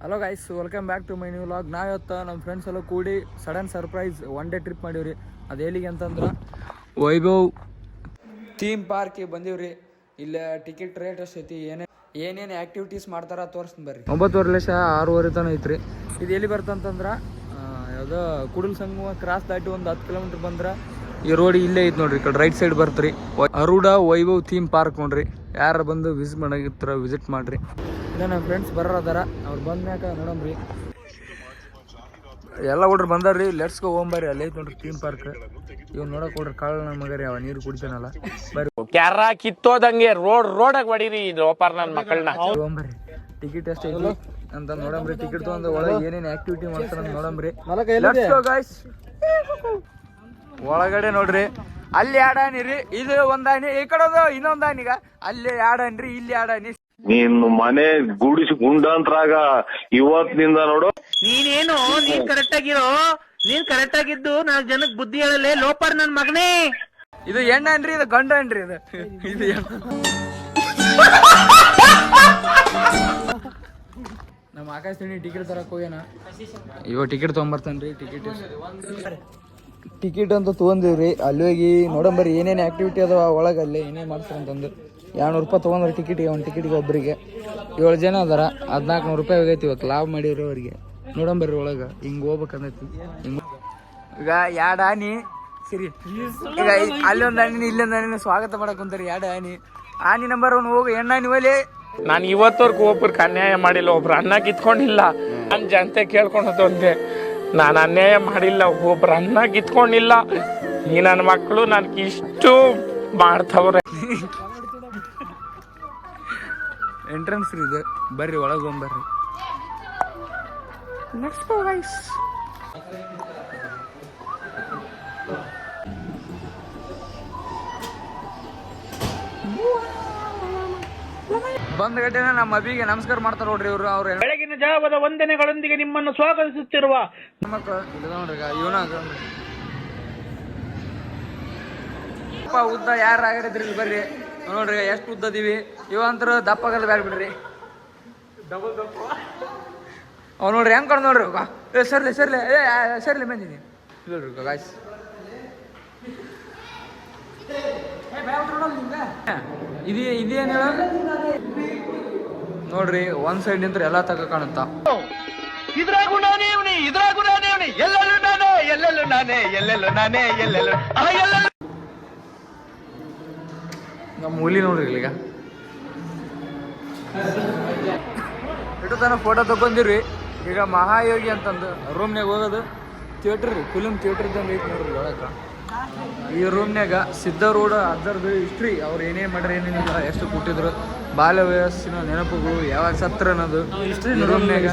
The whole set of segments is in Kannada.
Hello guys, welcome back to my new vlog. ನಾವಿವತ್ತು ನಮ್ಮ ಫ್ರೆಂಡ್ಸ್ ಎಲ್ಲ ಕೂಡಿ sudden surprise one day trip ಮಾಡೀವ್ರಿ. ಅದು ಎಲ್ಲಿಗೆ ಅಂತಂದ್ರೆ ವೈಭವ್ ಥೀಮ್ ಪಾರ್ಕಿಗೆ ಬಂದೀವ್ರಿ. ಇಲ್ಲೇ ಟಿಕೆಟ್ ರೇಟ್ ಎಷ್ಟೈತಿ, ಏನೇನು ಆ್ಯಕ್ಟಿವಿಟೀಸ್ ಮಾಡ್ತಾರ ತೋರಿಸ್ತೀನಿ ಬರ್ರಿ. 9:30 ತನಕ ಐತ್ರಿ. ಇದು ಎಲ್ಲಿ ಬರ್ತಂತಂದ್ರೆ ಯಾವುದೋ ಕುಡಲ್ ಸಂಗಮ ಕ್ರಾಸ್ ದಾಟಿ ಒಂದು 10 ಕಿಲೋಮೀಟ್ರ್ ಬಂದ್ರೆ ಈ ರೋಡ್ ಇಲ್ಲೇ ಐತೆ ನೋಡ್ರಿ. ಈ ಕಡೆ ರೈಟ್ ಸೈಡ್ ಬರ್ತ್ರಿ ಅರುಡ ವೈಭವ್ ಥೀಮ್ ಪಾರ್ಕ್ ನೋಡ್ರಿ. ಯಾರು ಬಂದು ವಿಸಿಟ್ ಮಾಡ್ರಿ. ಇಲ್ಲ ನಮ್ಮ ಫ್ರೆಂಡ್ಸ್ ಬರೋದಾರ, ಅವ್ರು ಬಂದ್ಮ್ಯಾಕ ನೋಡಮ್ರಿ. ಎಲ್ಲ ಹುಡ್ರು ಬಂದಾರ್ರಿ. Let's go ಹೋಗ್ಬರ್ರಿ. ಅಲ್ಲೇ ಐತೆ ನೋಡ್ರಿ ಥೀಮ್ ಪಾರ್ಕ್. ಇವ್ ನೋಡಕ್ ಕೊಡ್ರಿ ಕಾಳು ನನ್ನ ಮಗರಿ, ಅವ ನೀರು ಕುಡಿತಾನಲ್ಲ. ಬರ್ರಿ ಕ್ಯಾರ ಕಿತ್ತೋದಂಗೆ ರೋಡಾಗ ಹೊಡೀರಿ ಲೋಪಾರ್ ನನ್ನ ಮಕ್ಕಳನ್ನ. ಹೋಗ್ಬರ್ರಿ. ಟಿಕೆಟ್ ಎಷ್ಟು ಐತಿ ಅಂತ ನೋಡಮ್ರಿ. ಟಿಕೆಟ್ ತಗೊಂಡು ಒಳಗೆ ಏನೇನು ಆಕ್ಟಿವಿಟಿ ಮಾಡ್ತಾರ ನೋಡಮ್ರಿ. Let's go guys. ಒಳಗಡೆ ನೋಡ್ರಿ, ಅಲ್ಲಿ 2 ಆನಿ ರೀ. ಇದು ಒಂದಾನಿ, ಈ ಕಡೆ ಇನ್ನೊಂದು ಆನಿಗ. ಅಲ್ಲಿ 2 ಆನಿ ರೀ, ಇಲ್ಲಿ 2 ಆನಿ. ನೀನು ಮನೆ ಗುಡಿಸಿ ಗುಂಡಾಂತರಾಗ ಇವತ್ತಿನಿಂದ ನೋಡು. ನೀನ್ ಕರೆಕ್ಟ್ ಆಗಿದ್ದು 4 ಜನಕ್ಕೆ ಬುದ್ಧಿ ಹೇಳಲೆ ಲೋಪರ್ ನನ್ ಮಗನೇ. ಇದು ಹೆಣ್ಣನ್ರಿ, ಇದು ಗಂಡ ಅನ್ರಿ. ಇದು ನಮ್ಮ ಆಕಾಶ್ ತಿಂಡಿ ಟಿಕೆಟ್ ತರಕ್ ಹೋಗ್ಯಾನ. ಇವಾಗ ಟಿಕೆಟ್ ತಗೊಂಬರ್ತಾನ್ರಿ. ಟಿಕೆಟ್ ಅಂತ ತೊಗೊಂಡಿವ್ರಿ. ಅಲ್ಲಿ ಹೋಗಿ ನೋಡಂಬರಿ ಏನೇನು ಆಕ್ಟಿವಿಟಿ ಅದಾವ ಒಳಗೆ, ಅಲ್ಲಿ ಏನೇನು ಮಾಡ್ತಾರೆ ಅಂತಂದು. 200 ರೂಪಾಯಿ ತೊಗೊಂಡ್ರೆ ಟಿಕೆಟಿಗೆ. ಒಂದು ಟಿಕೆಟಿಗೆ ಒಬ್ಬರಿಗೆ 7 ಜನ ಅದಾರ. 1400 ರೂಪಾಯಿ ಹೋಗೈತಿ ಇವತ್ತು. ಲಾಭ ಮಾಡಿವ್ರಿ ಅವ್ರಿಗೆ. ನೋಡಂಬರ್ರಿ ಒಳಗೆ ಹಿಂಗೆ ಹೋಗ್ಬೇಕಂದೈತಿ. ಹಿಂಗೆ ಈಗ 2 ಆನಿ ಸರಿ. ಈಗ ಅಲ್ಲೊಂದು ಆನಿ ಇಲ್ಲೊಂದು ಆನಿನ ಸ್ವಾಗತ ಮಾಡಕ್ ಕುಂತಾರಿ. 2 ಆನಿ ನಂಬರ್ 1 ಹೋಗು. ಹೆಣ್ಣಾನಿ ಒಲೆ. ನಾನು ಇವತ್ತವರೆಗೂ ಒಬ್ರಿಗೆ ಅನ್ಯಾಯ ಮಾಡಿಲ್ಲ, ಒಬ್ರು ಅನ್ನ ಕಿತ್ಕೊಂಡಿಲ್ಲ. ನಾನು ಜನತೆ ಕೇಳ್ಕೊಳೋದು ಒಂದೇ, ನಾನು ಅನ್ಯಾಯ ಮಾಡಿಲ್ಲ, ಒಬ್ರು ಅನ್ನ ಕಿತ್ಕೊಂಡಿಲ್ಲ. ಈ ನನ್ನ ಮಕ್ಕಳು ನನ್ಗೆ ಇಷ್ಟು ಮಾಡ್ತವ್ರೆ. ಎಂಟ್ರೆನ್ಸ್ ಇದು. ಬರ್ರಿ ಒಳಗೆ ಹೋಗ್ಬರ್ರಿ. ಬಂದ ಗಡ್ಡೆನ ನಮ್ಮ ಅಭಿಗೆ ನಮಸ್ಕಾರ ಮಾಡ್ತಾರ ನೋಡ್ರಿ ಇವ್ರು. ಅವ್ರ ಬೆಳಗಿನ ಜಾವದ ವಂದನೆಗಳೊಂದಿಗೆ ನಿಮ್ಮನ್ನು ಸ್ವಾಗತಿಸುತ್ತಿರುವ ಮಕ್ಕಳು ನೋಡ್ರಿ. ಇವನ ಉದ್ದ ಯಾರು ಆಗಿದ್ರಿ ಇಲ್ಲಿ ಬರ್ರಿ ನೋಡ್ರಿ. ಎಷ್ಟು ಉದ್ದದೀವಿ ಇವಂತರ ದಪ್ಪಾಗಲ್ಲ ಬ್ಯಾಡ ಬಿಡ್ರಿ. ಅವ್ ನೋಡ್ರಿ ಹೆಂಗ್ ಕಡ್ ನೋಡ್ರಿ. ಸರ್ಲಿ ಬಂದಿನಿ ನೋಡ್ರಿ ಗಾಯ್ಸ್. ಇದೇನ್ ಹೇಳ ನೋಡ್ರಿ, ಒಂದ್ ಸೈಡ್ ನಿಂತ್ರ ಎಲ್ಲಾ ತಕ ಕಾಣುತ್ತ. ನಮ್ಮ ಮೂಲಿ ನೋಡ್ರಿ ಈಗ ಇಟ್ಟು ತನ ಫೋಟೋ ತಗೊಂಡಿವ್ರಿ. ಈಗ ಮಹಾಯೋಗಿ ಅಂತಂದು ರೂಮ್ನಾಗ ಹೋಗೋದು. ಥಿಯೇಟರ್ ರೀ, ಫಿಲ್ಮ್ ಥಿಯೇಟರ್ ಇದ್ದಂಗೆ ಐತಿ ನೋಡ್ರಿ ಒಳಕ. ಈ ರೂಮ್ನಾಗ ಸಿದ್ಧಾರೂಢ ಅದರದ್ದು ಹಿಸ್ಟ್ರಿ, ಅವ್ರು ಏನೇನು ಮಾಡ್ರಿ ಏನೇನಿಲ್ಲ, ಎಷ್ಟು ಕೊಟ್ಟಿದ್ರು, ಬಾಲ್ಯ ವಯಸ್ಸಿನ ನೆನಪುಗಳು, ಯಾವಾಗ ಸತ್ರ ಅನ್ನೋದು ರೂಮ್ನಾಗ.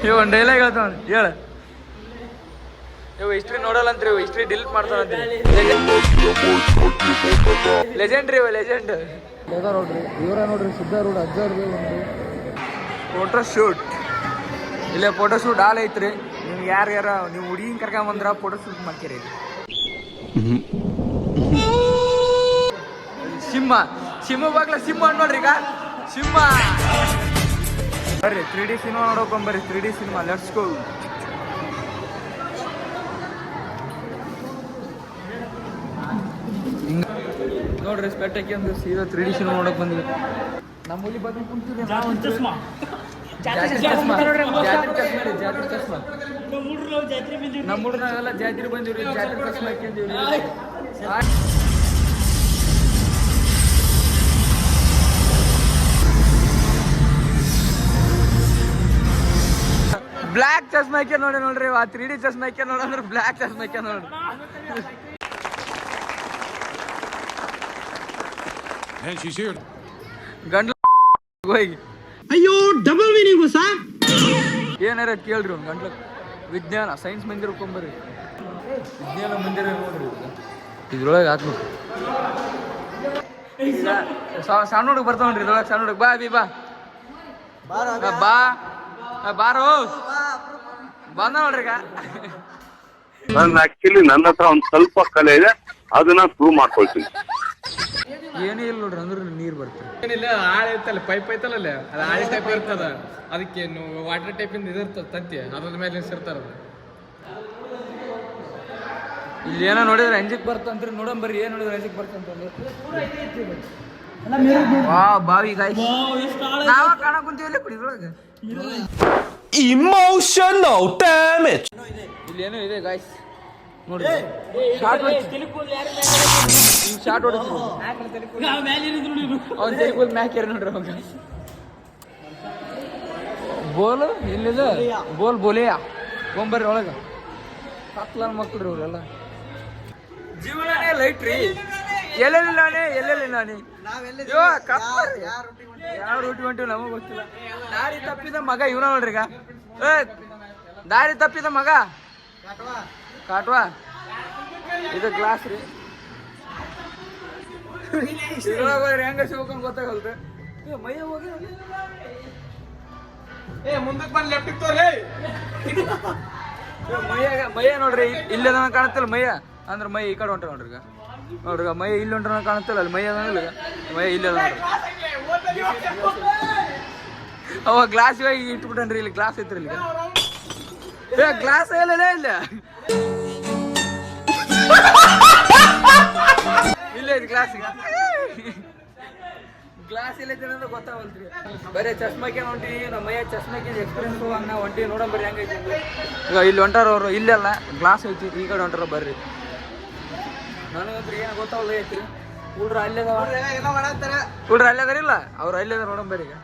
ಇವ ಒಂದು ಡೈಲಾಗ್ ಹೇಳ್ತಾವ, ಹೇಳ. ಇವ ಹಿಸ್ಟ್ರಿ ನೋಡಲ್ಲ ಅಂತ್ರಿ, ಇವ ಹಿಸ್ಟ್ರಿ ಡಿಲೀಟ್ ಮಾಡ್ತಾನಂತ. ಲೆಜೆಂಡ್ ರೀ, ಇವ ಲೆಜೆಂಡ್. ನೋಡ್ರಿ ಇವರ ನೋಡ್ರಿ ಸಿದ್ಧಾರೂಢ ಅಜ್ಜರ್ದು ಒಂದು ಫೋಟೋ ಶೂಟ್. ಇಲ್ಲೇ ಫೋಟೋ ಶೂಟ್ ಹಾಲ್ ಐತ್ರಿ. ನಿಮ್ಗೆ ಯಾರ ನೀವು ಹುಡುಗಿನ ಕರ್ಕೊಂಬಂದ್ರ ಫೋಟೋ ಶೂಟ್ ಮಾಡ್ತೀರಿ. ಸಿಂಹ ಬಾಗ್ಲ ಸಿಂಹ ನೋಡ್ರಿ. ಈಗ ಸಿಂಹ ಬರ್ರಿ 3D ಸಿನಿಮಾ ನೋಡೋಕೊಂಬರ್ರಿ. 3D cinema let's go. ನೋಡ್ರಿ ಸ್ಪೆಕ್ಟಾಕಿ ಅಂದ್ರೆ ಸೀದಾ 3D ಸಿನಿಮಾ ನೋಡಕ್ ಬಂದ್ವಿ. ನಮ್ಮ ಹುಲಿ ಬಂದು ಕುಂತಿದ್ವಿ. ನಮ್ಮ ಹುಡ್ರನಾಗೆಲ್ಲ ಜಾತ್ರೆ ಬಂದಿವ್ರಿ. ಜಾತ್ರೆ ಚಸ್ಮಾ ಹಾಕ್ಯಂದಿವ್ರಿ. ಬ್ಲ್ಯಾಕ್ ಚಸ್ಮಾ ಹಾಕ್ಯ ನೋಡ್ರಿ. ಆ 3D ಚಸ್ಮಾ ಹಾಕ್ಯ ನೋಡಂದ್ರೆ ಬ್ಲ್ಯಾಕ್ ಚಸ್ಮಾ ಹಾಕ್ಯ ನೋಡ್ರಿ. ಗಂಡ್ಲ ಹೋಗಿ ಅಯ್ಯೋ ಡಬಲ್ ಮೀನಿಂಗು ಸಾ ಏನಾರ ಕೇಳ್ರಿ. ಒಂದು ಗಂಟ್ಲ ವಿಜ್ಞಾನ ಸೈನ್ಸ್ ಮಂದಿರ ಕೊಂಬರ್ರಿ. ವಿಜ್ಞಾನ ಮಂದಿರ ನೋಡ್ರಿ. ಇದ್ರೊಳಗೆ ಹಾಕ್ಬೇಕು. ಸಣ್ಣ ಹುಡುಗ ಬರ್ತಾವ ನೋಡ್ರಿ ಇದ್ರೊಳಗೆ. ಸಣ್ಣ ಹುಡುಗ ಬಾ ಬಿ ಬಾ ಬಾರೋ ಬಂದ ನೋಡ್ರಿ. ಈಗ ಆಕ್ಚುಲಿ ನನ್ನ ಹತ್ರ ಒಂದು ಸ್ವಲ್ಪ ಕಲೆ ಇದೆ, ಅದನ್ನ ಪ್ರೂವ್ ಮಾಡ್ಕೊಳ್ತೀನಿ. ಏನೂ ಇಲ್ಲ ನೋಡ್ರಿ ಅಂದ್ರೆ ನೀರು ಬರ್ತದೆ. ಏನಿಲ್ಲ ಆಳ ಐತಲ್ಲ ಪೈಪ್ ಐತಲ್ಲ ಅದು ಆಳಿ ಟೈಪ್ ಇರ್ತದ, ಅದಕ್ಕೆ ವಾಟರ್ ಟೈಪಿಂದ ಇದಿರ್ತದ ತಂತಿ, ಅದ್ರ ಮೇಲೆ ನಿಲ್ಸಿರ್ತಾರ. ಇಲ್ಲಿ ಏನೋ ನೋಡಿದ್ರೆ ಅಂಜಿಕ್ ಬರ್ತಂತ್ರಿ, ನೋಡಂಬರ್ರಿ ಏನು ನೋಡಿದ್ರೆ ಅಂಜಿಕ್ ಬರ್ತಂತಂದ್ರೆ ಬಾವಿ ಗಾಯ್ ನಾವ ಕಾಣಕ್ ಕುಂತೀವಲ್ಲ ಕುಡಿದ್ರೊಳಗೆ Emotional damage. ಇಲ್ಲಿ ಏನೋ ಇದೆ ಗಾಯ್ಸ್ ನೋಡಿ. ಶಾರ್ಟ್ ಶಾರ್ಟ್ ಹೊಡಿದ್ರು ಅವ್ನು ತೆಲಿಕೂಲ್ ಮ್ಯಾಕ್ ಏರ್ ನೋಡ್ರಿ ಅವಾಗ. ಬೋಲ್ ಇಲ್ಲಿದೆ ಬೋಲ್ ಬೋಲೆಯಾ ಗೊಂಬರ್ರಿ ಒಳಗೆ ಕತ್ಲನ್ ಮಕ್ಳ್ರಿ ಅವ್ರೆಲ್ಲ. ಜೀವನನೇ ಲೈಟ್ ರೀ. ಎಲ್ಲೆಲ್ಲಿ ನಾನೇ ಯಾವ ರೂಟಿ ಹೊಂಟಿವಿ ನಮಗ್ ಗೊತ್ತಿಲ್ಲ. ದಾರಿ ತಪ್ಪಿದ ಮಗ ಇವನ ನೋಡ್ರಿ ಈಗ. ದಾರಿ ತಪ್ಪಿದ ಮಗ ಕಾಟ್ವಾ ಇದು ಗ್ಲಾಸ್ ರೀ. ಇದ್ರೊಳಗೆ ಹೆಂಗ ಸಿಗ್ಬೇಕಂತ ಗೊತ್ತಾಗಲ್ರಿ. ಮೈಯ ಹೋಗಿ ಮುಂದಕ್ಕೆ ಬಂದು ಲೆಫ್ಟ್ ತೋರಿ. ಮೈಯ ನೋಡ್ರಿ ಇಲ್ಲದ ಕಾಣುತ್ತಿಲ್ಲ ಮೈಯ ಅಂದ್ರೆ ಮೈ ಈ ಕಡೆ ಹೊಂಟ ನೋಡ್ರಿ ಈಗ. ನೋಡ್ರಿ ಮೈ ಇಲ್ಲಿ ಹೊಂಟ ಕಾಣುತ್ತಿಲ್ಲ, ಅಲ್ಲಿ ಮೈ ಅದ ಮೈ ಇಲ್ಲ ನೋಡ್ರಿ. ಅವ ಗ್ಲಾಸ್ ಇವಾಗ ಇಟ್ಬಿಟ್ಟನ್ರಿ, ಇಲ್ಲಿ ಗ್ಲಾಸ್ ಐತ್ರಿ ಇಲ್ಲಿ. ಗ್ಲಾಸ್ ಇಲ್ಲ ಇಲ್ಲ ಇಲ್ಲ ಐತಿ ಗ್ಲಾಸ್. ಗ್ಲಾಸ್ ಇಲ್ಲ ಅಂದ್ರೆ ಗೊತ್ತಾಗಲ್ರಿ. ಬರೀ ಚಸ್ಮಾಕೆ ಹೊಂಟಿ ನಮ್ಮ ಮೈಯ ಚಸ್ಮಾಕೆ ಎಕ್ಸ್ಪೀರಿಯನ್ಸ್ ಅನ್ನ ಹೊಂಟಿ ನೋಡಂಬರ್ರಿ ಹೆಂಗೈತಿ. ಈಗ ಇಲ್ಲಿ ಹೊಂಟಾರ ಅವರು, ಇಲ್ಲೆಲ್ಲ ಗ್ಲಾಸ್ ಐತಿ, ಈ ಕಡೆ ಹೊಂಟಾರ ಬರ್ರಿ. ನನಗಂತ್ರ ಏನು ಗೊತ್ತಾಗಲ್ಲ ಐತ್ರಿ. ಹುಡ್ರ ಅಲ್ಲೇದವ ಹುಡ್ರ ಅಲ್ಲೇದಾರಿಲ್ಲ ಅವ್ರು ಅಲ್ಲೇದಾರ ನೋಡಂಬರ್ರಿ ಈಗ.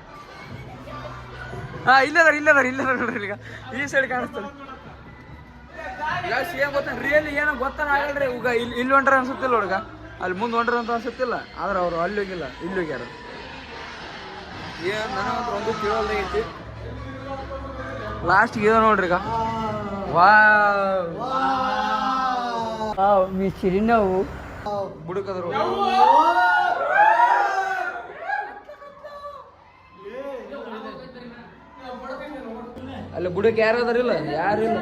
ಇಲ್ಲದಾರ ನೋಡ್ರಿ ಈಗ ಈ ಸೈಡ್ ಕಾಣಿಸ್ತಾರೆ. ಗ್ಲಾಸ್ ಏನ್ ಗೊತ್ತ ರಿಯಲಿ ಏನೋ ಗೊತ್ತಾನ ಆಗಲ್ರಿ. ಈಗ ಇಲ್ಲಿ ಹೊಂಟ್ರ ಅನ್ಸುತ್ತಿಲ್ಲ ಹುಡುಗ, ಅಲ್ಲಿ ಮುಂದೆ ಹೊಂಟ್ರ ಅಂತ ಅನ್ಸುತ್ತಿಲ್ಲ. ಆದ್ರೆ ಅವ್ರು ಅಲ್ಲಿ ಹೋಗಿಲ್ಲ, ಇಲ್ಲಿ ಹೋಗ್ಯಾರ. ಏನ್ ನನಗಂತ್ರ ಒಂದು ತಿಳೋದೈತಿ. ಲಾಸ್ಟ್ ಇದೆ ನೋಡ್ರಿ ಈಗ. ಮಿಸ್ರಿ ನಾವು ಬುಡಕದ್ರು ಅಲ್ಲ ಬುಡಕ್ಕೆ ಯಾರು ಅದಾರಿಲ್ಲ, ಯಾರಿಲ್ಲ.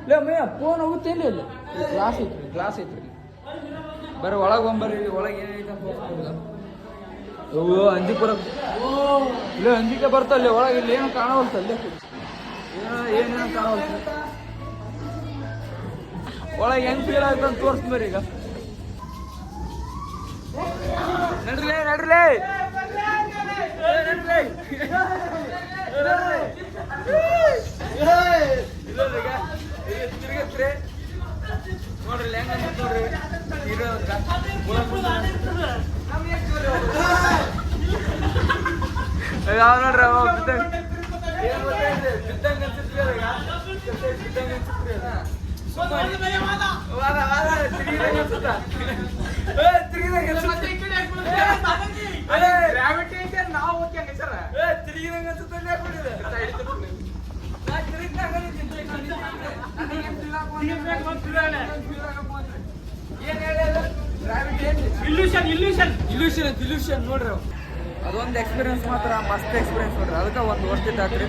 ಇಲ್ಲ ಮೇ ಫೋನ್ ಹೋಗುತ್ತೆ ಇಲ್ಲ ಇಲ್ಲ. ಗ್ಲಾಸ್ ಐತ್ರಿ ಬರ್ರಿ ಒಳಗೆ ಬಂಬರ್ರಿ. ಒಳಗೆ ಏನೈತೆ ಅಂತ ಅಂಜಿಪುರ ಇಲ್ಲ ಅಂಜಿಕೆ ಬರ್ತಲ್ಲಿ ಒಳಗೆ. ಇಲ್ಲಿ ಏನು ಕಾಣವಲ್ತಲ್ಲಿ, ಏನೇನು ಕಾಣವಲ್ತ. ಒಳಗೆ ಹೆಂಗ್ ಫೀಲ್ ಆಗುತ್ತೆ ಅಂತ ತೋರಿಸ್ಬೇರಿ ಈಗ. ನಡ್ರಿ ತಿರುಗತ್ರಿ ನೋಡ್ರಿ ಹೆಂಗ ನೋಡ್ರಿ. ಯಾವ ನೋಡ್ರಿ ಬಿದ್ದಂಗ ಅನ್ಸುತ್ತೆ. ಇಲ್ಯೂಷನ್ ನೋಡ್ರಿ. ಅದೊಂದು ಎಕ್ಸ್ಪೀರಿಯನ್ಸ್ ಮಾತ್ರ ಮಸ್ತ್ ಎಕ್ಸ್ಪೀರಿಯನ್ಸ್ ನೋಡ್ರಿ. ಅದಕ್ಕೆ ಒಂದು ವರ್ಷ ಇಟ್ಟಾತ್ರಿ.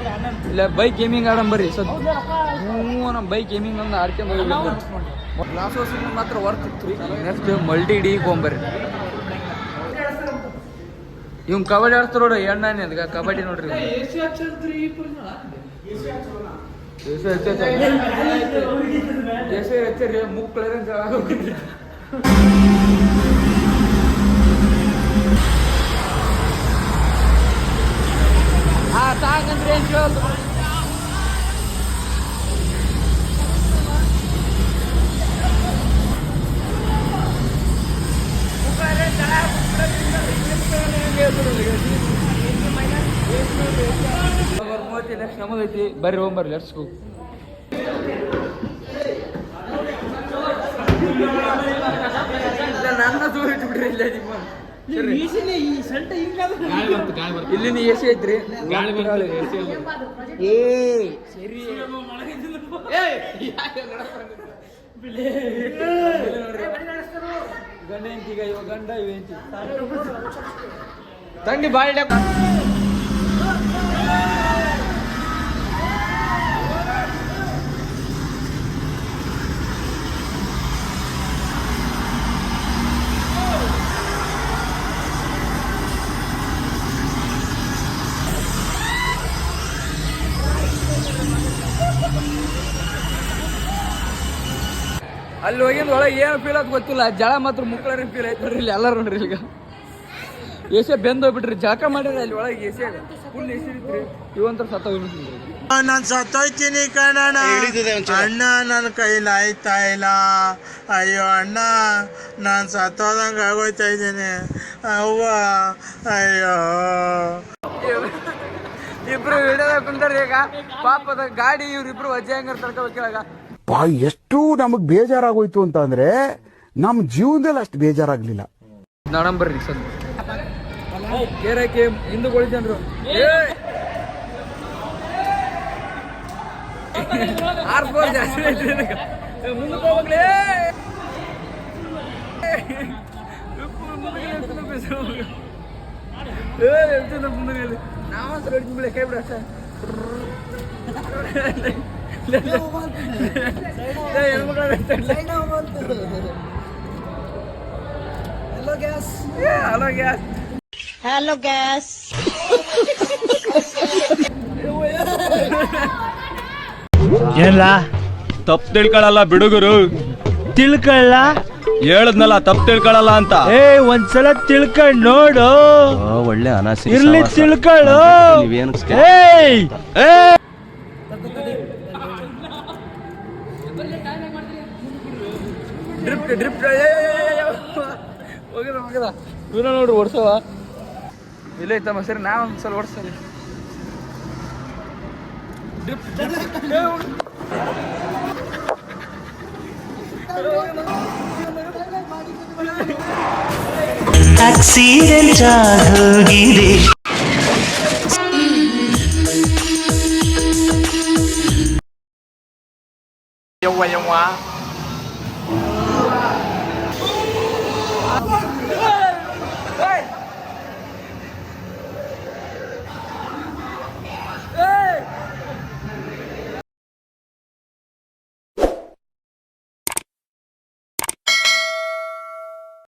ಇಲ್ಲ ಬೈಕ್ ಗೇಮಿಂಗ್ ಆಡಂಬರ್ರಿ. ನಮ್ಮ ಬೈಕ್ ಗೇಮಿಂಗ್ ಒಂದು ಆಡ್ಕೊಂಡ್ ಗ್ಲಾಸ್ ಹೌಸ್ ಮಾತ್ರ ವರ್ತ್ ಇತ್ತು ರೀ. ನೆಕ್ಸ್ಟ್ ಮಲ್ಟಿ ಡಿ ಗೊಂಬರ್ರಿ. ಇವ್ ಕಬಡ್ಡಿ ಆಡ್ತಾರ ನೋಡ್ರಿ. ಎಣ್ಣೆ ಅದಕ್ಕೆ ಕಬಡ್ಡಿ ನೋಡ್ರಿ. ಹೆಚ್ಚರಿ ಮುಕ್ಳ ತಾಂಗಂದ್ರೆ ಏನ್ ಕೇಳೋದು. ನೆಕ್ಸ್ಟ್ ನಮ್ಮದೈತಿ ಬರ್ರಿ ಹೋಗ್ಬರ್ರಿ. Let's go. ನನ್ನ ದೂರ ಇಟ್ಬಿಡ್ರಿ ಇಲ್ಲ ನಿಮ್ಮ ಇಲ್ಲಿನ ಎ ಸಿ ಐತ್ರಿ. ಸರಿ ಗಂಡ ಎಂತೀಗ ಇವ ಗಂಡ ಇವ ಎಂತಿ ತಂಗಿ ಬಾಯಿ ಅಲ್ಲಿ ಹೋಗಿದ್ ಒಳಗೆ ಏನು ಫೀಲ್ ಆದ್ ಗೊತ್ತಿಲ್ಲ, ಜಳ ಮಾತ್ರ ಮುಕ್ಕಳರಿ ಫೀಲ್ ಆಯ್ತು ನೋಡ್ರಿ ಇಲ್ಲಿ ಎಲ್ಲರೂ ನೋಡ್ರಿ ಈಗ. ಎಸೆ ಬೆಂದ್ ಹೋಗ್ಬಿಟ್ರಿ, ಜಳಕ ಮಾಡಿರಿ ಅಲ್ಲಿ ಒಳಗೆ ಎಸೆ ಫುಲ್ ಎಸಿ ಇತ್ರಿ. ಇವಂತರ ಸತ್ತೋಗ್ಬಿಡ್ತೀನಿ. ನಾನು ಸತ್ತೋಯ್ತೀನಿ ಕಣಣ್ಣ, ಅಣ್ಣ ನನ್ನ ಕೈಲಿ ಆಯ್ತಾ ಇಲ್ಲ, ಅಯ್ಯೋ ಅಣ್ಣ ನಾನು ಸತ್ತೋದಂಗೆ ಆಗೋಯ್ತಾ ಇದ್ದೀನಿ ಅವ್ವ, ಅಯ್ಯೋ. ಇಬ್ರು ವಿಡಿಯೋದಾಗ ಕುಂತಾರ ಈಗ, ಪಾಪದ ಗಾಡಿ ಇವ್ರಿಬ್ರು ವಜ್ಜೆ ಹಂಗಾರ ತಡ್ಕೋಬೇಕಿವಾಗ. ಎಷ್ಟು ನಮಗ್ ಬೇಜಾರಾಗೋಯ್ತು ಅಂತ ಅಂದ್ರೆ ನಮ್ ಜೀವನದಲ್ಲಿ ಅಷ್ಟು ಬೇಜಾರಾಗ್ಲಿಲ್ಲ. ನೋಡಂಬರ್ರಿ ಸದ್ ಕೇರಕ್ಕೆ ಹಿಂದೂಗಳು ಜನರು ಆರ್ಸ್ಬೋರ್ ಜಾಸ್ತಿ ಐತ್ರಿ ಇದಕ್ಕೆ. ಮುಂದಕ್ಕೆ ಹೋಗ್ಲಿ ಮುಂದೆ ನಾವಂತ ಬಿಡ ಕೈ ಬಿಡ ಅಷ್ಟೇ. Hello gas Hello guys. ಏನ್ಲ ತಪ್ಪು ತಿಳ್ಕೊಳಲ್ಲ ಬಿಡುಗರು, ತಿಳ್ಕೊಳ್ಳ ಹೇಳದ್ನಲ್ಲ ತಪ್ಪು ತಿಳ್ಕೊಳಲ್ಲ ಅಂತ. ಒಂದ್ಸಲ ತಿಳ್ಕೊಂಡ್ ನೋಡು, ಒಳ್ಳೆ ಅನಾಸಿ ಇರ್ಲಿ ತಿಳ್ಕೊಳ್ಳು. ಡ್ರಿಪ್ ಡ್ರಿಪ್ ಹೋಗಿದ ಹೋಗಿದ ಇವನ ನೋಡ್ರಿ ಓಡ್ಸವ ಇಲ್ಲ ಐತಮ್ಮ. ಸರಿ ನಾ ಒಂದ್ಸಲ ಓಡಿಸ್ತೀನಿ. ಆಕ್ಸಿಡೆಂಟ್ ಆಗೋಗಿದೆ. ಯವ್ವ